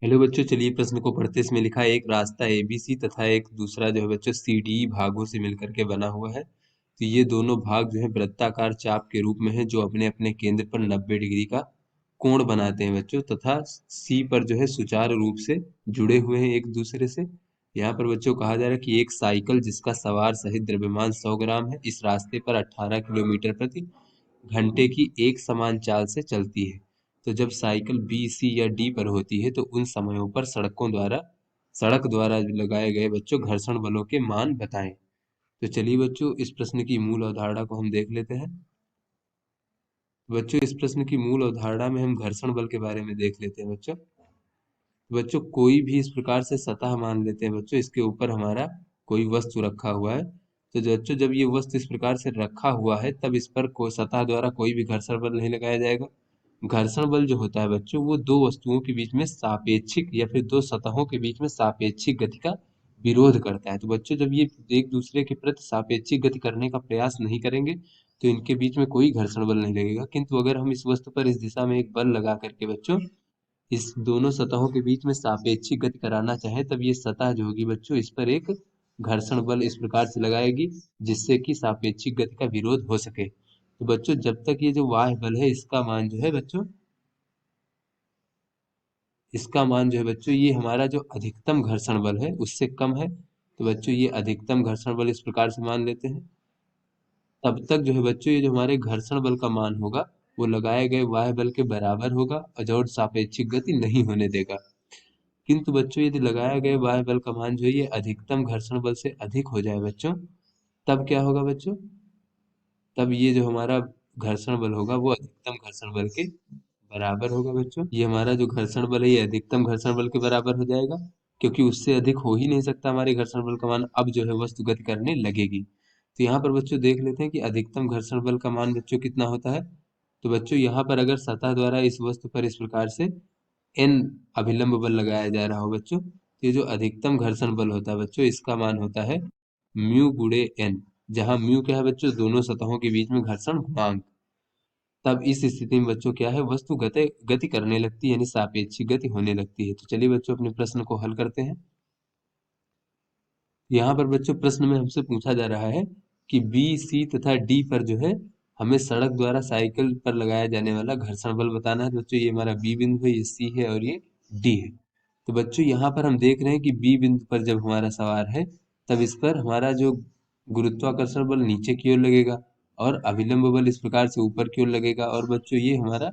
Hello बच्चों, चलिए प्रश्न को पढ़ते। इसमें लिखा है एक रास्ता एबीसी तथा एक दूसरा जो है बच्चों सीडी भागों से मिलकर के बना हुआ है। तो ये दोनों भाग जो है वृत्ताकार चाप के रूप में है जो अपने अपने केंद्र पर 90 डिग्री का कोण बनाते हैं बच्चों, तथा सी पर जो है सुचारू रूप से जुड़े हुए हैं एक दूसरे से। यहाँ पर बच्चों कहा जा रहा है कि एक साइकिल जिसका सवार सहित द्रव्यमान 100 ग्राम है इस रास्ते पर 18 किलोमीटर प्रति घंटे की एक समान चाल से चलती है। तो जब साइकिल बी सी या डी पर होती है तो उन समयों पर सड़क द्वारा लगाए गए बच्चों घर्षण बलों के मान बताएं। तो चलिए बच्चों इस प्रश्न की मूल अवधारणा को हम देख लेते हैं। बच्चों इस प्रश्न की मूल अवधारणा में हम घर्षण बल के बारे में देख लेते हैं बच्चों। बच्चों कोई भी इस प्रकार से सतह मान लेते हैं बच्चों, इसके ऊपर हमारा कोई वस्तु रखा हुआ है। तो बच्चों जब ये वस्तु इस प्रकार से रखा हुआ है तब इस पर कोई सतह द्वारा कोई भी घर्षण बल नहीं लगाया जाएगा। घर्षण बल जो होता है बच्चों वो दो वस्तुओं के बीच में सापेक्षिक या फिर दो सतहों के बीच में सापेक्षिक गति का विरोध करता है। तो बच्चों जब ये एक दूसरे के प्रति सापेक्षिक गति करने का प्रयास नहीं करेंगे तो इनके बीच में कोई घर्षण बल नहीं लगेगा। किंतु अगर हम इस वस्तु पर इस दिशा में एक बल लगा करके बच्चों इस दोनों सतहों के बीच में सापेक्षिक गति कराना चाहे तब ये सतह जो होगी बच्चों इस पर एक घर्षण बल इस प्रकार से लगाएगी जिससे कि सापेक्षिक गति का विरोध हो सके। तो बच्चों जब तक ये जो वाह्य बल है इसका मान जो है बच्चों ये हमारा जो अधिकतम घर्षण बल है उससे कम है। तो बच्चों ये अधिकतम घर्षण बल इस प्रकार से मान लेते हैं। तब तक जो है बच्चों ये जो हमारे घर्षण बल का मान होगा वो लगाए गए वाह्य बल के बराबर होगा और सापेक्षिक गति नहीं होने देगा। किंतु बच्चों यदि लगाया गया वाह्य बल का मान जो है ये अधिकतम घर्षण बल से अधिक हो जाए बच्चों, तब क्या होगा बच्चों? तब ये जो हमारा घर्षण बल होगा वो अधिकतम घर्षण बल के बराबर होगा बच्चों। ये हमारा जो घर्षण बल है ये अधिकतम घर्षण बल के बराबर हो जाएगा, क्योंकि उससे अधिक हो ही नहीं सकता हमारे घर्षण बल का मान। अब जो है वस्तु गति करने लगेगी। तो यहाँ पर बच्चों देख लेते हैं कि अधिकतम घर्षण बल का मान बच्चों कितना होता है। तो बच्चों यहाँ पर अगर सतह द्वारा इस वस्तु पर इस प्रकार से एन अभिलंब बल लगाया जा रहा हो बच्चों, तो ये जो अधिकतम घर्षण बल होता है बच्चों इसका मान होता है म्यू गुणे एन, जहाँ म्यू क्या है बच्चों दोनों सतहों के बीच में घर्षण गुणांक। तब इस स्थिति में बच्चों क्या है वस्तु गति गति करने लगती है यानी सापेक्षिक गति होने लगती है। तो चलिए बच्चों अपने प्रश्न को हल करते हैं। यहाँ पर बच्चों प्रश्न में हमसे पूछा जा रहा है कि बी सी तथा डी पर जो है हमें सड़क द्वारा साइकिल पर लगाया जाने वाला घर्षण बल बताना है। तो बच्चों ये हमारा बी बिंदु है, ये सी है और ये डी है। तो बच्चों यहाँ पर हम देख रहे हैं कि बी बिंदु पर जब हमारा सवार है तब इस पर हमारा जो गुरुत्वाकर्षण बल नीचे की ओर लगेगा और अभिलंब बल इस प्रकार से ऊपर की ओर लगेगा। और बच्चों ये हमारा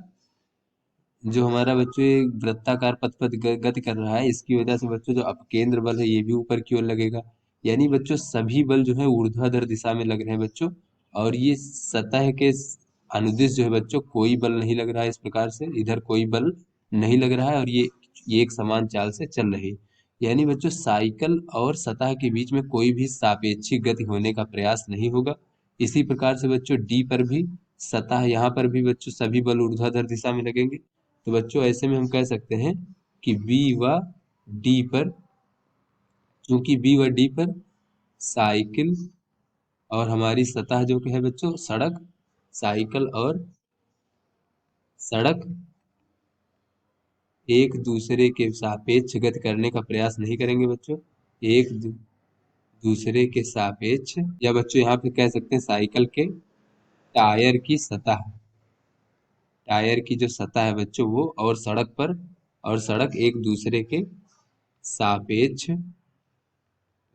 बच्चों ये वृत्ताकार पथ पर गति कर रहा है, इसकी वजह से बच्चों जो अपकेंद्र बल है ये भी ऊपर की ओर लगेगा। यानी बच्चों सभी बल जो है ऊर्ध्वाधर दिशा में लग रहे हैं बच्चों। और ये सतह के अनुदिश जो है बच्चों कोई बल नहीं लग रहा है, इस प्रकार से इधर कोई बल नहीं लग रहा है और ये एक समान चाल से चल रही है। यानी बच्चों साइकिल और सतह के बीच में कोई भी सापेक्षिक गति होने का प्रयास नहीं होगा। इसी प्रकार से बच्चों डी पर भी सतह यहाँ पर भी बच्चों सभी बल ऊर्ध्वाधर दिशा में लगेंगे। तो बच्चों ऐसे में हम कह सकते हैं कि बी व डी पर, चूंकि बी व डी पर साइकिल और हमारी सतह जो कि है बच्चों साइकिल और सड़क एक दूसरे के सापेक्ष गति करने का प्रयास नहीं करेंगे बच्चों। एक दूसरे के सापेक्ष, या बच्चों यहाँ पे कह सकते हैं साइकिल के टायर की सतह, टायर की जो सतह है बच्चों वो और सड़क एक दूसरे के सापेक्ष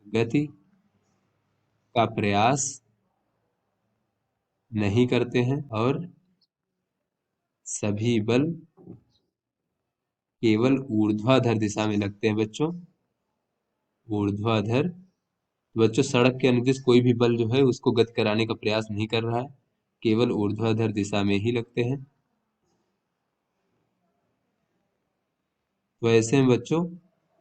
गति का प्रयास नहीं करते हैं और सभी बल केवल ऊर्ध्वाधर दिशा में लगते हैं बच्चों, ऊर्ध्वाधर। बच्चों सड़क के अनुदिश कोई भी बल जो है उसको गति कराने का प्रयास नहीं कर रहा है, केवल ऊर्ध्वाधर दिशा में ही लगते हैं। तो ऐसे में बच्चों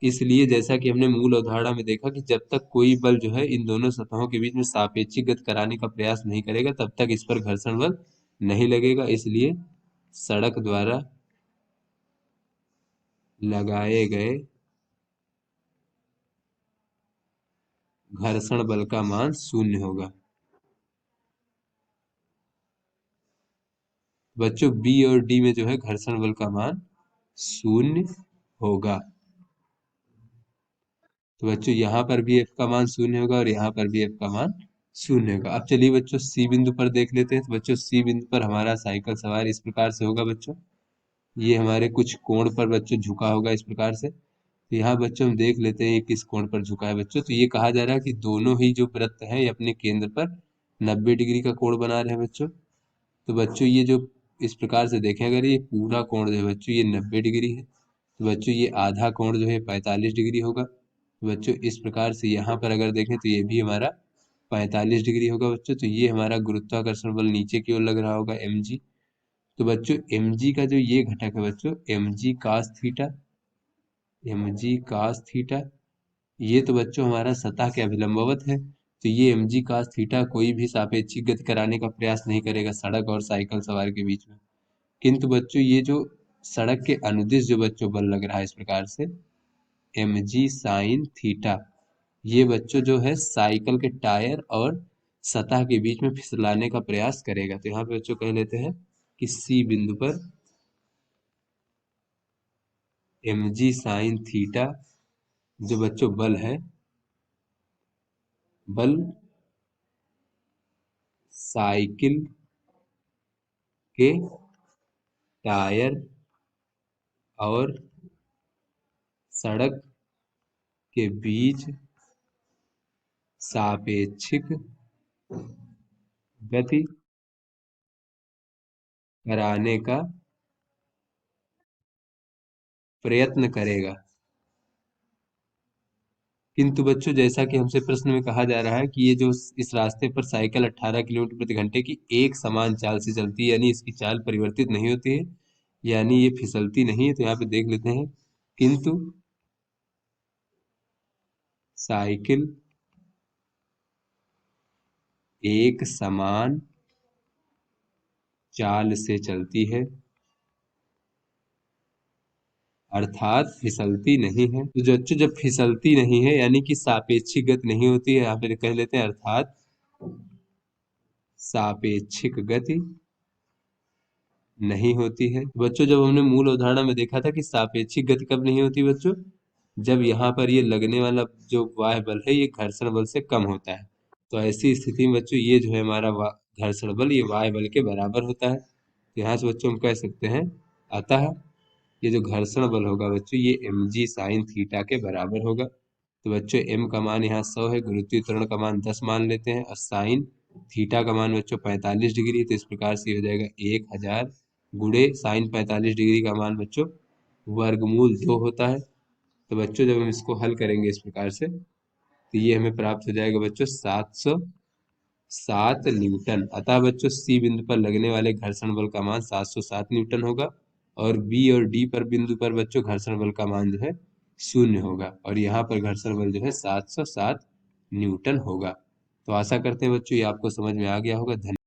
इसलिए जैसा कि हमने मूल अवधारणा में देखा कि जब तक कोई बल जो है इन दोनों सतहों के बीच में सापेक्षिक गति कराने का प्रयास नहीं करेगा तब तक इस पर घर्षण बल नहीं लगेगा। इसलिए सड़क द्वारा लगाए गए घर्षण बल का मान शून्य होगा। बच्चों बी और डी में जो है घर्षण बल का मान शून्य होगा। तो बच्चों यहाँ पर भी एफ का मान शून्य होगा और यहाँ पर भी एफ का मान शून्य होगा। अब चलिए बच्चों सी बिंदु पर देख लेते हैं। तो बच्चों सी बिंदु पर हमारा साइकिल सवार इस प्रकार से होगा बच्चों, ये हमारे कुछ कोण पर बच्चों झुका होगा इस प्रकार से। तो यहाँ बच्चों हम देख लेते हैं ये किस कोण पर झुका है बच्चों। तो ये कहा जा रहा है कि दोनों ही जो वृत्त हैं ये अपने केंद्र पर 90 डिग्री का कोण बना रहे हैं बच्चों। तो बच्चों ये जो इस प्रकार से देखें, अगर ये पूरा कोण जो है बच्चों ये 90 डिग्री है, तो बच्चों ये आधा कोण जो है 45 डिग्री होगा। तो बच्चों इस प्रकार से यहाँ पर अगर देखें तो ये भी हमारा 45 डिग्री होगा बच्चों। तो ये हमारा गुरुत्वाकर्षण बल नीचे की ओर लग रहा होगा mg। तो बच्चों mg का जो ये घटक है बच्चों mg cos theta, mg cos theta, ये तो बच्चों हमारा सतह के अभिलंबवत है। तो ये mg cos थीटा कोई भी सापेक्षिक गति कराने का प्रयास नहीं करेगा सड़क और साइकिल सवार के बीच में। किंतु बच्चों ये जो सड़क के अनुदिश जो बच्चों बल लग रहा है इस प्रकार से mg sin थीटा, ये बच्चों जो है साइकिल के टायर और सतह के बीच में फिसलाने का प्रयास करेगा। तो यहाँ पे बच्चों कह लेते हैं कि सी बिंदु पर mg sin थीटा जो बच्चों बल है, बल साइकिल के टायर और सड़क के बीच सापेक्षिक गति कराने का प्रयत्न करेगा। किंतु बच्चों जैसा कि हमसे प्रश्न में कहा जा रहा है कि ये जो इस रास्ते पर साइकिल 18 किलोमीटर प्रति घंटे की एक समान चाल से चलती है, यानी इसकी चाल परिवर्तित नहीं होती है, यानी ये फिसलती नहीं है। तो यहाँ पे देख लेते हैं, किंतु साइकिल एक समान चाल से चलती है, अर्थात फिसलती नहीं है। तो जो बच्चों जब फिसलती नहीं है यानी कि सापेक्षिक गति नहीं होती है, यहाँ पे कह लेते हैं अर्थात सापेक्षिक गति नहीं होती है। बच्चों जब हमने मूल उदाहरण में देखा था कि सापेक्षिक गति कब नहीं होती बच्चों, जब यहाँ पर ये लगने वाला जो वाह बल है ये घर्षण बल से कम होता है। तो ऐसी स्थिति में बच्चों ये जो है हमारा घर्षण बल ये वाह बल के बराबर होता है। तो यहाँ से बच्चों हम कह सकते हैं अतः ये जो घर्षण बल होगा बच्चों ये mg sin थीटा के बराबर होगा। तो बच्चों m का मान यहाँ 100 है, गुरुत्वीय त्वरण का मान 10 मान लेते हैं और साइन थीटा का मान बच्चों 45 डिग्री। तो इस प्रकार से हो जाएगा 1000 गुणे साइन 45 डिग्री का मान बच्चों वर्गमूल 2 होता है। तो बच्चों जब हम इसको हल करेंगे इस प्रकार से तो ये हमें प्राप्त हो जाएगा बच्चों 707 न्यूटन। अतः बच्चों सी बिंदु पर लगने वाले घर्षण बल का मान 707 न्यूटन होगा और बी और डी पर बिंदु पर बच्चों घर्षण बल का मान जो है 0 होगा और यहाँ पर घर्षण बल जो है 707 न्यूटन होगा। तो आशा करते हैं बच्चों ये आपको समझ में आ गया होगा। धन्यवाद।